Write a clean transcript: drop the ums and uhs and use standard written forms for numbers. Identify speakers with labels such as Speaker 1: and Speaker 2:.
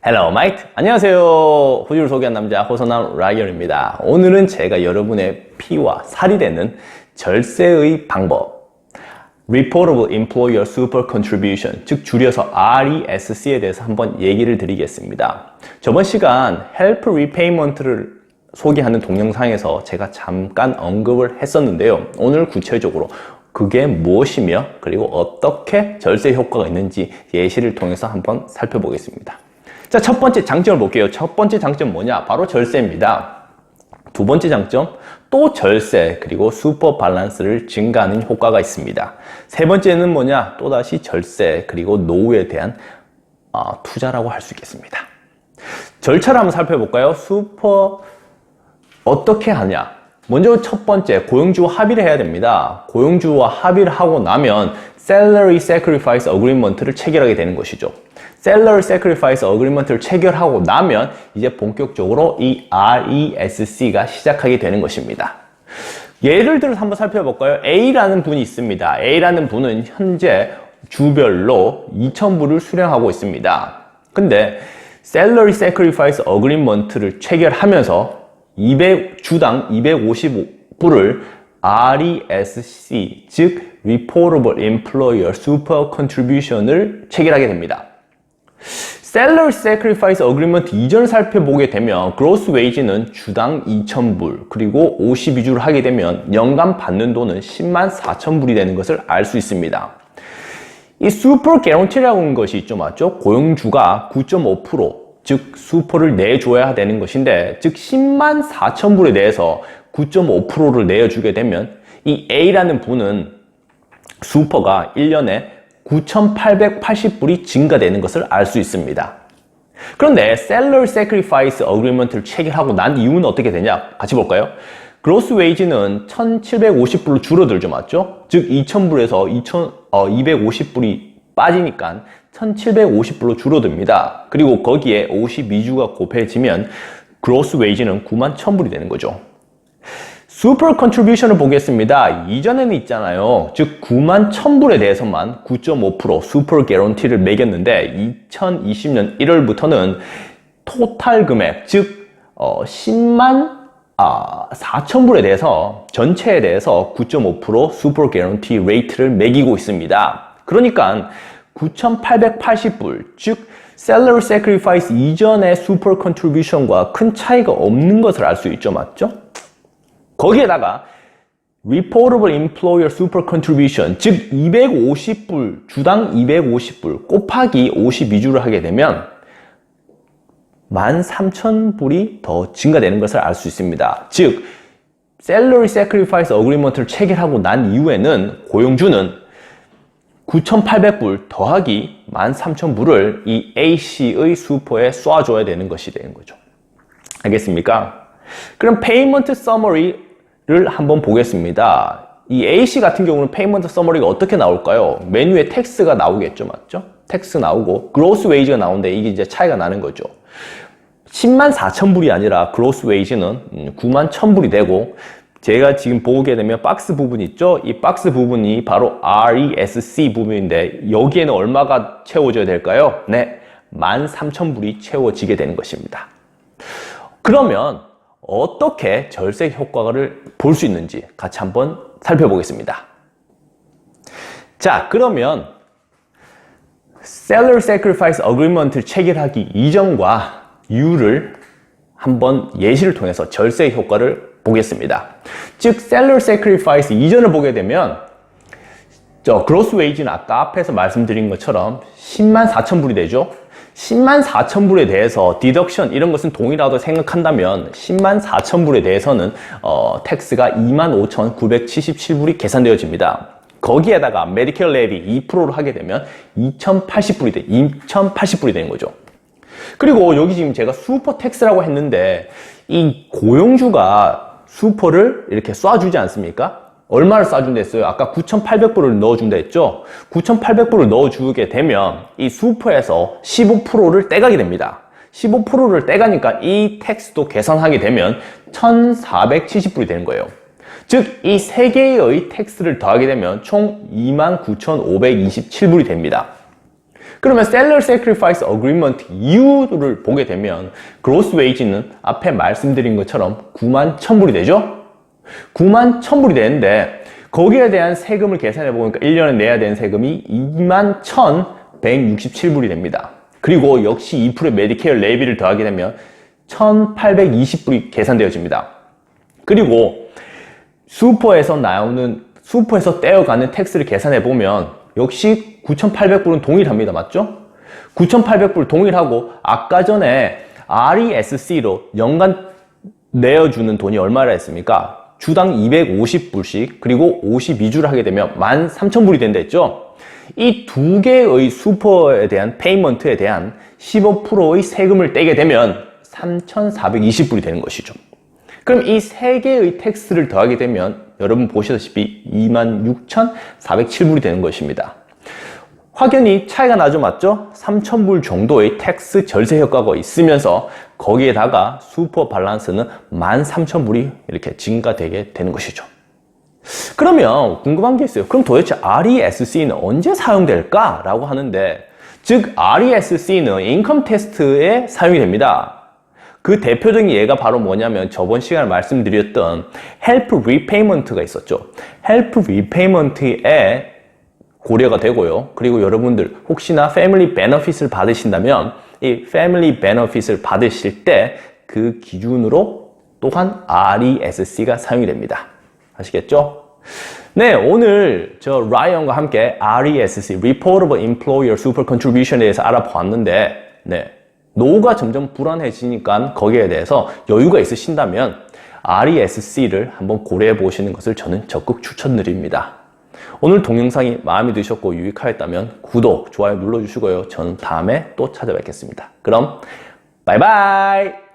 Speaker 1: Hello, mate. 안녕하세요. 호주를 소개한 남자 호선남 라이언입니다. 오늘은 제가 여러분의 피와 살이 되는 절세의 방법, Reportable Employer Super Contribution, 즉 줄여서 RESC에 대해서 한번 얘기를 드리겠습니다. 저번 시간 Help Repayment를 소개하는 동영상에서 제가 잠깐 언급을 했었는데요. 오늘 구체적으로 그게 무엇이며 그리고 어떻게 절세 효과가 있는지 예시를 통해서 한번 살펴보겠습니다. 자, 첫 번째 장점을 볼게요. 첫 번째 장점 뭐냐? 바로 절세입니다. 두 번째 장점, 또 절세, 그리고 슈퍼 밸런스를 증가하는 효과가 있습니다. 세 번째는 뭐냐? 또다시 절세, 그리고 노후에 대한 투자라고 할 수 있겠습니다. 절차를 한번 살펴볼까요? 어떻게 하냐? 먼저 첫 번째, 고용주와 합의를 해야 됩니다. 고용주와 합의를 하고 나면 Salary Sacrifice Agreement를 체결하게 되는 것이죠. Salary Sacrifice Agreement를 체결하고 나면 이제 본격적으로 이 RESC가 시작하게 되는 것입니다. 예를 들어서 한번 살펴볼까요? A라는 분이 있습니다. A라는 분은 현재 주별로 2,000불을 수령하고 있습니다. 근데 Salary Sacrifice Agreement를 체결하면서 주당 250불을 RESC, 즉 Reportable Employer Super Contribution을 체결하게 됩니다. Salary Sacrifice Agreement 이전을 살펴보게 되면 Gross Wage는 주당 2,000불, 그리고 52주를 하게 되면 연간 받는 돈은 104,000불이 되는 것을 알 수 있습니다. 이 Super Guarantee라고 하는 것이 있죠, 맞죠? 고용주가 9.5%, 즉 슈퍼를 내줘야 되는 것인데, 즉 104,000불에 대해서 9.5%를 내어주게 되면 이 A라는 분은 슈퍼가 1년에 9,880불이 증가되는 것을 알 수 있습니다. 그런데 Salary Sacrifice Agreement를 체결하고 난 이유는 어떻게 되냐? 같이 볼까요? Gross Wage는 1,750불로 줄어들죠, 맞죠? 즉 2,000불에서 250불이 빠지니까 1,750불로 줄어듭니다. 그리고 거기에 52주가 곱해지면 Gross Wage는 91,000불이 되는 거죠. Super Contribution을 보겠습니다. 이전에는 있잖아요. 즉 91,000불에 대해서만 9.5% Super Guarantee를 매겼는데 2020년 1월부터는 토탈 금액, 즉 104,000불에 대해서 전체에 대해서 9.5% Super Guarantee Rate를 매기고 있습니다. 그러니까 9,880불, 즉 Salary Sacrifice 이전의 Super Contribution과 큰 차이가 없는 것을 알 수 있죠, 맞죠? 거기에다가 Reportable Employer Super Contribution, 즉 250불, 주당 250불 곱하기 52주를 하게 되면 13,000불이 더 증가되는 것을 알 수 있습니다. 즉 Salary Sacrifice Agreement를 체결하고 난 이후에는 고용주는 9,800불 더하기 13,000불을 이 A씨의 슈퍼에 쏴줘야 되는 것이 되는 거죠. 알겠습니까? 그럼 Payment Summary를 한번 보겠습니다. 이 A씨 같은 경우는 Payment Summary가 어떻게 나올까요? 메뉴에 텍스가 나오겠죠, 맞죠? 텍스 나오고 Gross Wage가 나오는데 이게 이제 차이가 나는 거죠. 104,000불이 아니라 Gross Wage는 91,000불이 되고, 제가 지금 보게 되면 박스 부분 있죠? 이 박스 부분이 바로 RESC 부분인데 여기에는 얼마가 채워져야 될까요? 네, 13,000불이 채워지게 되는 것입니다. 그러면 어떻게 절세 효과를 볼 수 있는지 같이 한번 살펴보겠습니다. 자, 그러면 Salary Sacrifice Agreement를 체결하기 이전과 이후를 한번 예시를 통해서 절세 효과를 보겠습니다. 즉 Salary Sacrifice 이전을 보게 되면 Gross Wage는 아까 앞에서 말씀드린 것처럼 104,000불이 되죠. 104,000불에 대해서 디덕션 이런 것은 동일하다고 생각한다면 104,000불에 대해서는 텍스가 25,977불이 계산되어집니다. 거기에다가 메디케어 랩이 2%를 하게 되면 2,080불이 되는 거죠. 그리고 여기 지금 제가 슈퍼 텍스라고 했는데 이 고용주가 슈퍼를 이렇게 쏴주지 않습니까? 얼마를 쏴준다 했어요? 아까 9,800불을 넣어준다 했죠? 9,800불을 넣어주게 되면 이 슈퍼에서 15%를 떼가게 됩니다. 15%를 떼가니까 이 텍스도 계산하게 되면 1,470불이 되는 거예요. 즉, 이 세 개의 텍스를 더하게 되면 총 29,527불이 됩니다. 그러면 Salary Sacrifice Agreement 이유를 보게 되면 Gross Wage는 앞에 말씀드린 것처럼 91,000불이 되죠? 91,000불이 되는데 거기에 대한 세금을 계산해 보니까 1년에 내야 되는 세금이 21,167불이 됩니다. 그리고 역시 2%의 메디케어 레비를 더하게 되면 1,820불이 계산되어집니다. 그리고 슈퍼에서 떼어가는 텍스를 계산해 보면 역시 9,800불은 동일합니다. 맞죠? 9,800불 동일하고 아까 전에 RESC로 연간 내어주는 돈이 얼마라 했습니까? 주당 250불씩 그리고 52주를 하게 되면 13,000불이 된다 했죠? 이 두 개의 슈퍼에 대한 페이먼트에 대한 15%의 세금을 떼게 되면 3,420불이 되는 것이죠. 그럼 이 세 개의 텍스를 더하게 되면 여러분 보시다시피 26,407불이 되는 것입니다. 확연히 차이가 나죠, 맞죠? 3,000불 정도의 텍스 절세 효과가 있으면서 거기에다가 슈퍼 밸런스는 13,000불이 이렇게 증가되게 되는 것이죠. 그러면 궁금한 게 있어요. 그럼 도대체 RESC는 언제 사용될까? 라고 하는데, 즉 RESC는 인컴 테스트에 사용이 됩니다. 그 대표적인 예가 바로 뭐냐면 저번 시간에 말씀드렸던 헬프 리페이먼트가 있었죠. 헬프 리페이먼트에 고려가 되고요. 그리고 여러분들 혹시나 패밀리 베너핏을 받으신다면 이 패밀리 베너핏을 받으실 때 그 기준으로 또한 RESC가 사용이 됩니다. 아시겠죠? 네, 오늘 저 라이언과 함께 RESC, Reportable Employer Super Contribution에 대해서 알아보았는데, 네, 노후가 점점 불안해지니까 거기에 대해서 여유가 있으신다면 RESC를 한번 고려해 보시는 것을 저는 적극 추천드립니다. 오늘 동영상이 마음에 드셨고 유익하였다면 구독, 좋아요 눌러주시고요. 저는 다음에 또 찾아뵙겠습니다. 그럼 바이바이!